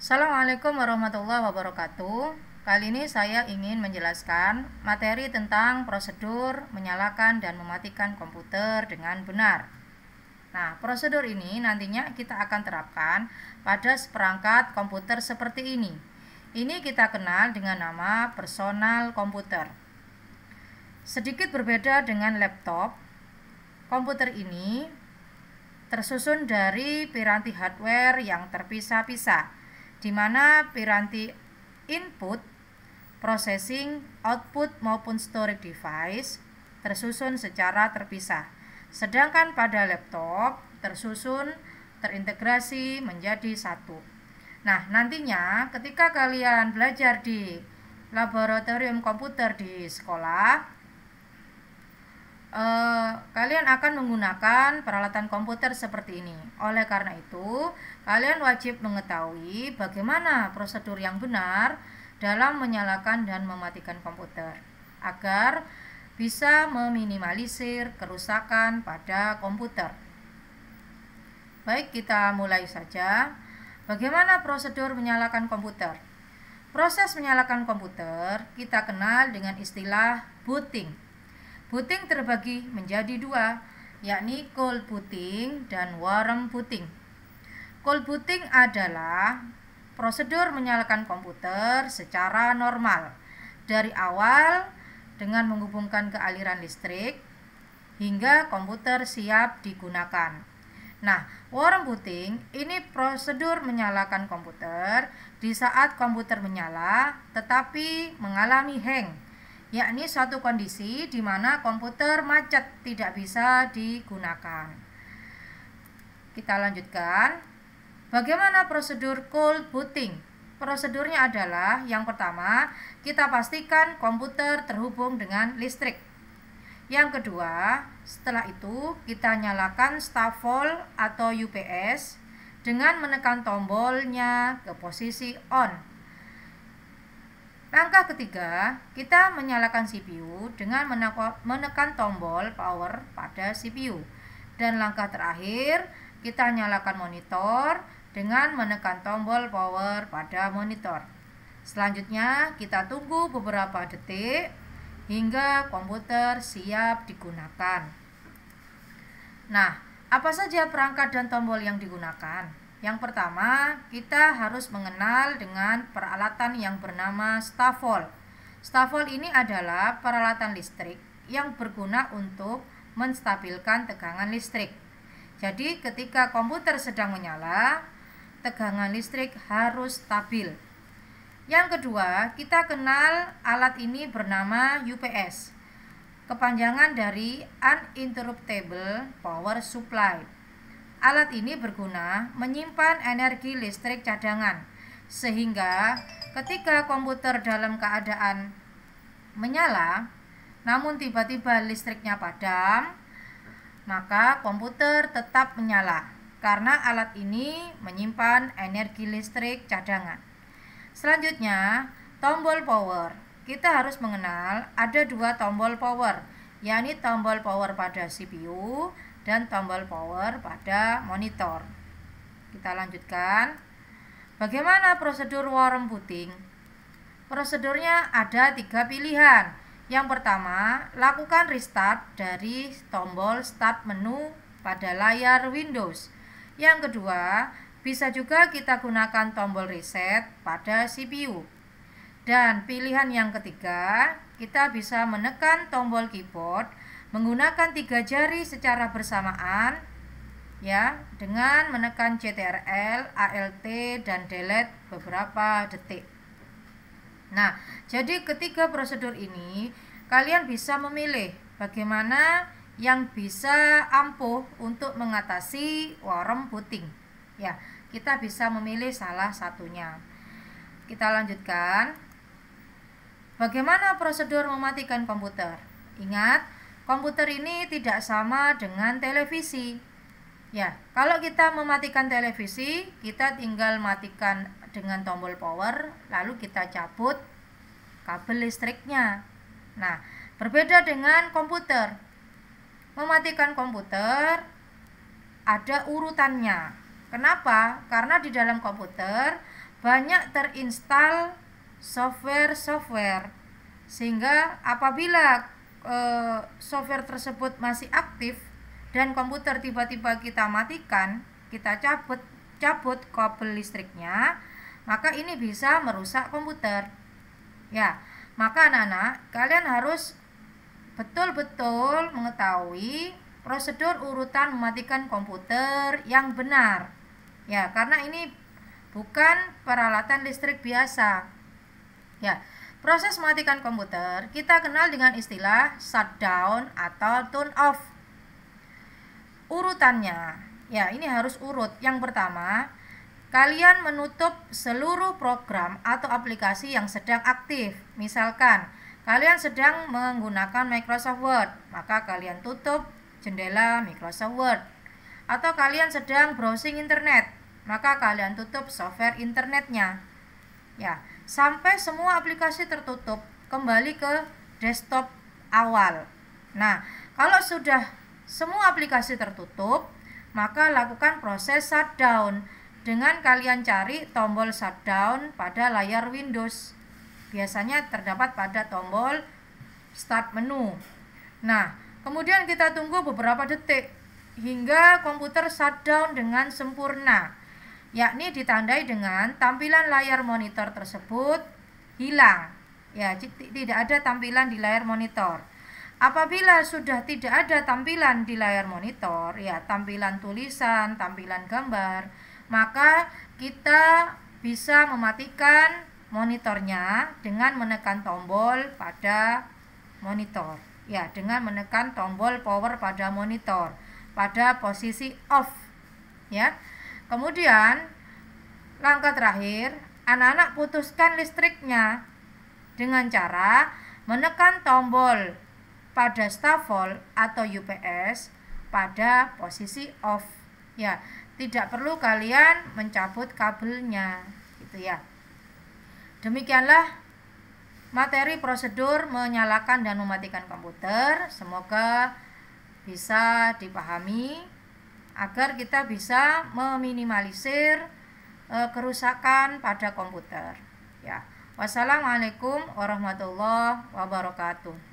Assalamualaikum warahmatullahi wabarakatuh. Kali ini saya ingin menjelaskan materi tentang prosedur menyalakan dan mematikan komputer dengan benar. Nah, prosedur ini nantinya kita akan terapkan pada seperangkat komputer seperti ini. Ini kita kenal dengan nama personal komputer. Sedikit berbeda dengan laptop, komputer ini tersusun dari piranti hardware yang terpisah-pisah, di mana piranti input, processing, output maupun storage device tersusun secara terpisah. Sedangkan pada laptop tersusun terintegrasi menjadi satu. Nah, nantinya ketika kalian belajar di laboratorium komputer di sekolah, kalian akan menggunakan peralatan komputer seperti ini. Oleh karena itu, kalian wajib mengetahui bagaimana prosedur yang benar dalam menyalakan dan mematikan komputer agar bisa meminimalisir kerusakan pada komputer. Baik, kita mulai saja. Bagaimana prosedur menyalakan komputer? Proses menyalakan komputer kita kenal dengan istilah booting. Booting terbagi menjadi dua, yakni cold booting dan warm booting. Cold booting adalah prosedur menyalakan komputer secara normal dari awal dengan menghubungkan ke aliran listrik hingga komputer siap digunakan. Nah, warm booting ini prosedur menyalakan komputer di saat komputer menyala tetapi mengalami hang, yakni suatu kondisi di mana komputer macet tidak bisa digunakan. Kita lanjutkan. Bagaimana prosedur cold booting? Prosedurnya adalah yang pertama, kita pastikan komputer terhubung dengan listrik. Yang kedua, setelah itu kita nyalakan stafol atau UPS dengan menekan tombolnya ke posisi on. Langkah ketiga, kita menyalakan CPU dengan menekan tombol power pada CPU. Dan langkah terakhir, kita nyalakan monitor dengan menekan tombol power pada monitor. Selanjutnya, kita tunggu beberapa detik hingga komputer siap digunakan. Nah, apa saja perangkat dan tombol yang digunakan? Yang pertama, kita harus mengenal dengan peralatan yang bernama stafol. Stafol ini adalah peralatan listrik yang berguna untuk menstabilkan tegangan listrik. Jadi, ketika komputer sedang menyala, tegangan listrik harus stabil. Yang kedua, kita kenal alat ini bernama UPS. Kepanjangan dari Uninterruptible Power Supply. Alat ini berguna menyimpan energi listrik cadangan, sehingga ketika komputer dalam keadaan menyala, namun tiba-tiba listriknya padam, maka komputer tetap menyala, karena alat ini menyimpan energi listrik cadangan. Selanjutnya, tombol power. Kita harus mengenal ada dua tombol power, yakni tombol power pada CPU dan tombol power pada monitor. Kita lanjutkan. Bagaimana prosedur warm booting? Prosedurnya ada 3 pilihan. Yang pertama, lakukan restart dari tombol start menu pada layar Windows. Yang kedua, bisa juga kita gunakan tombol reset pada CPU. Dan pilihan yang ketiga, kita bisa menekan tombol keyboard menggunakan 3 jari secara bersamaan, ya, dengan menekan CTRL, ALT, dan delete beberapa detik. Nah, jadi ketiga prosedur ini kalian bisa memilih bagaimana yang bisa ampuh untuk mengatasi warm booting. Ya, kita bisa memilih salah satunya. Kita lanjutkan. Bagaimana prosedur mematikan komputer? Ingat, komputer ini tidak sama dengan televisi. Ya, kalau kita mematikan televisi, kita tinggal matikan dengan tombol power, lalu kita cabut kabel listriknya. Nah, berbeda dengan komputer. Mematikan komputer ada urutannya. Kenapa? Karena di dalam komputer banyak terinstal software sehingga apabila software tersebut masih aktif dan komputer tiba-tiba kita matikan, kita cabut kabel listriknya, maka ini bisa merusak komputer. Ya, maka anak-anak, kalian harus betul-betul mengetahui prosedur urutan mematikan komputer yang benar. Ya, karena ini bukan peralatan listrik biasa. Ya, proses mematikan komputer kita kenal dengan istilah shutdown atau turn off. Urutannya, ya ini harus urut. Yang pertama, kalian menutup seluruh program atau aplikasi yang sedang aktif. Misalkan, kalian sedang menggunakan Microsoft Word, maka kalian tutup jendela Microsoft Word. Atau kalian sedang browsing internet, maka kalian tutup software internetnya. Ya, sampai semua aplikasi tertutup, kembali ke desktop awal. Nah, kalau sudah semua aplikasi tertutup, maka lakukan proses shutdown dengan kalian cari tombol shutdown pada layar Windows. Biasanya terdapat pada tombol start menu. Nah, kemudian kita tunggu beberapa detik hingga komputer shutdown dengan sempurna, yakni ditandai dengan tampilan layar monitor tersebut hilang. Ya, tidak ada tampilan di layar monitor. Apabila sudah tidak ada tampilan di layar monitor, ya tampilan tulisan, tampilan gambar, maka kita bisa mematikan monitornya dengan menekan tombol pada monitor. Ya, dengan menekan tombol power pada monitor pada posisi off. Ya. Kemudian langkah terakhir, anak-anak putuskan listriknya dengan cara menekan tombol pada stop volt atau UPS pada posisi off. Ya, tidak perlu kalian mencabut kabelnya, gitu ya. Demikianlah materi prosedur menyalakan dan mematikan komputer. Semoga bisa dipahami agar kita bisa meminimalisir kerusakan pada komputer. Ya. Wassalamualaikum warahmatullahi wabarakatuh.